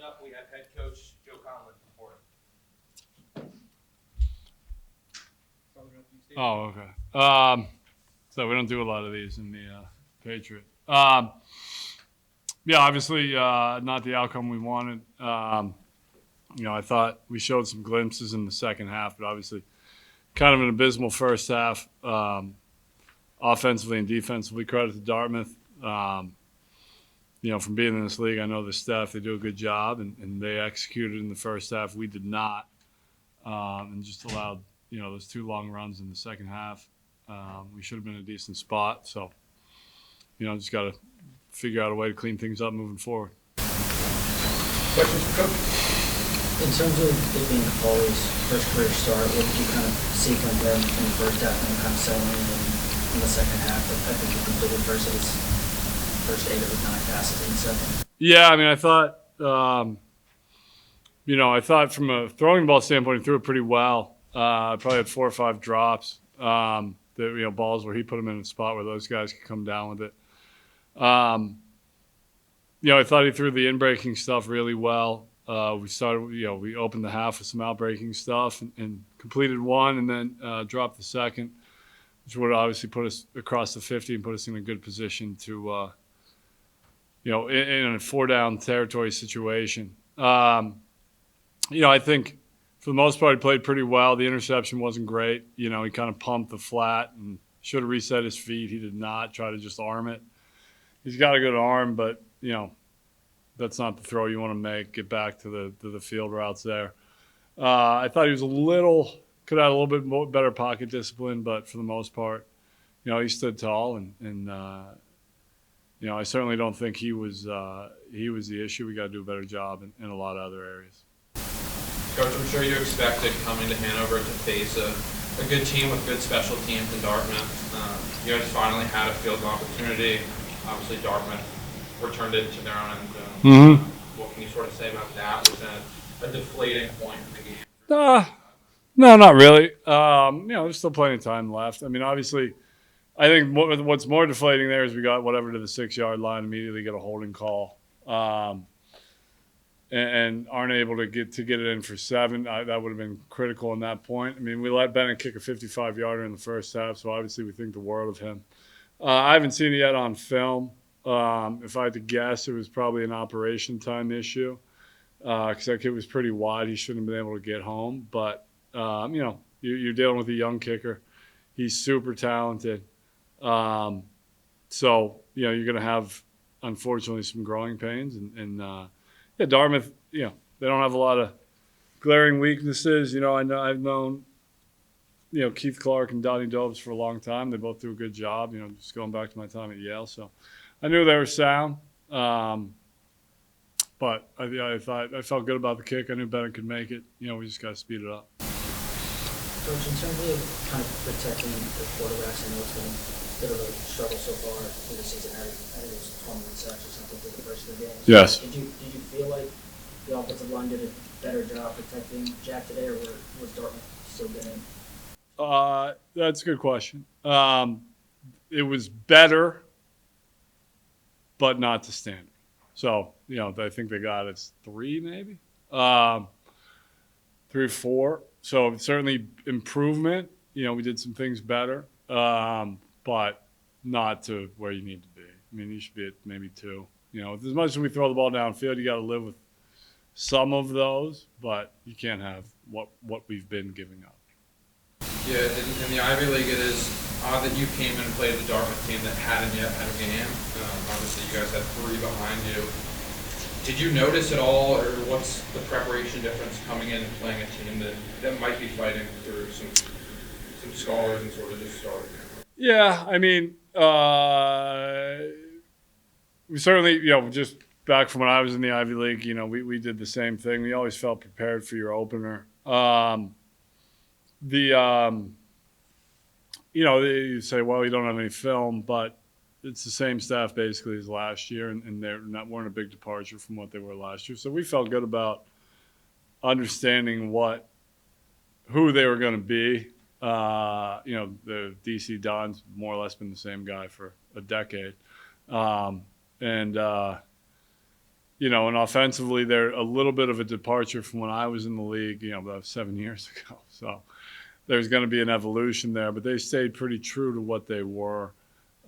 up, we have head coach Joe Conlin from Fordham. Oh, okay. So we don't do a lot of these in the Patriot. Yeah, obviously not the outcome we wanted. I thought we showed some glimpses in the second half, but obviously kind of an abysmal first half, offensively and defensively. Credit to Dartmouth. From being in this league, I know the staff, they do a good job, and they executed in the first half. We did not, and just allowed, those two long runs in the second half. We should have been in a decent spot. So, just got to figure out a way to clean things up moving forward. Questions for Coach? In terms of it being Foley's first career start, what did you kind of see from him in the first half and kind of settling in the second half? I think he completed first 8 of his 9 passes in the second. Yeah, I mean, I thought, from a throwing ball standpoint, he threw it pretty well. Probably had 4 or 5 drops. Balls where he put them in a spot where those guys could come down with it. I thought he threw the in-breaking stuff really well. We opened the half with some out-breaking stuff and completed one and then dropped the second, which would obviously put us across the 50 and put us in a good position to, in a 4-down territory situation. I think for the most part he played pretty well. The interception wasn't great. He kind of pumped the flat and should have reset his feet. He did not try to just arm it. He's got a good arm, but, that's not the throw you want to make. Get back to the field routes there. I thought he was could have had a little bit more, better pocket discipline, but for the most part, he stood tall, and I certainly don't think he was the issue. We got to do a better job in a lot of other areas. Coach, I'm sure you expected coming to Hanover to face a good team with good special teams in Dartmouth. You guys finally had a field opportunity. Obviously, Dartmouth returned it to their own end zone. What can you sort of say about that? Was that a deflating point in the game? No, not really. There's still plenty of time left. I mean, obviously, I think what's more deflating there is we got whatever to the 6-yard line, immediately get a holding call, and aren't able to get it in for 7. That would have been critical in that point. I mean, we let Bennett kick a 55-yarder in the first half, so obviously we think the world of him. I haven't seen it yet on film. If I had to guess, it was probably an operation time issue because that kid was pretty wide. He shouldn't have been able to get home. But, you're dealing with a young kicker. He's super talented. So, you're going to have, unfortunately, some growing pains. And Dartmouth, they don't have a lot of glaring weaknesses. I've known Keith Clark and Donnie Dobes for a long time. They both do a good job, just going back to my time at Yale. So I knew they were sound. But I felt good about the kick. I knew Bennett could make it. We just got to speed it up. Coach, in terms of kind of protecting the quarterbacks, I know it's been a bit of a struggle so far through the season. I think it was 21 sacks or something for the first 2 games. Yes. Did you feel like the offensive line did a better job protecting Jack today, or was Dartmouth still getting? That's a good question. It was better, but not to standard. So, I think they got it's 3 maybe, 3 or 4. So certainly improvement. We did some things better, but not to where you need to be. I mean, you should be at maybe 2. As much as we throw the ball downfield, you got to live with some of those, but you can't have what we've been giving up. Yeah, in the Ivy League, it is odd that you came in and played the Dartmouth team that hadn't yet had a game. Obviously, you guys had 3 behind you. Did you notice at all, or what's the preparation difference coming in and playing a team that might be fighting through some scholars and sort of just starting? Yeah, I mean, we certainly, just back from when I was in the Ivy League, we did the same thing. We always felt prepared for your opener. You say, well, you don't have any film, but it's the same staff basically as last year, and weren't a big departure from what they were last year. So we felt good about understanding who they were going to be. The DC Don's more or less been the same guy for a decade. and offensively, they're a little bit of a departure from when I was in the league, about 7 years ago. So there's going to be an evolution there, but they stayed pretty true to what they were.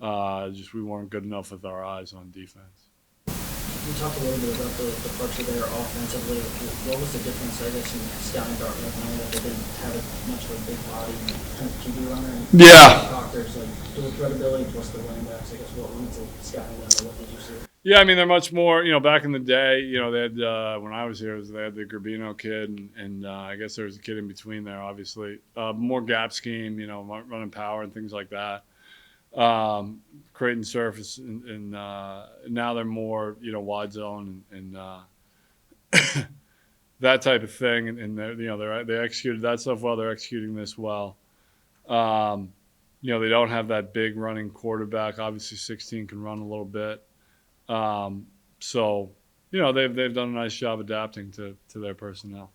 Just we weren't good enough with our eyes on defense. You talked a little bit about the departure there offensively. What was the difference, I guess, in scouting Dartmouth, knowing that they didn't have much of a big body kind of QB runner? And Yeah. Doctors, like dual threat ability plus the running backs. I guess what went into scouting them, or what did you see? Yeah, I mean, they're much more, back in the day, they had, when I was here, they had the Garbino kid, and I guess there was a kid in between there, obviously. More gap scheme, running power and things like that. Creating surface, and now they're more, wide zone and that type of thing. And they executed that stuff well. They're executing this well. They don't have that big running quarterback. Obviously, 16 can run a little bit. So they've done a nice job adapting to their personnel.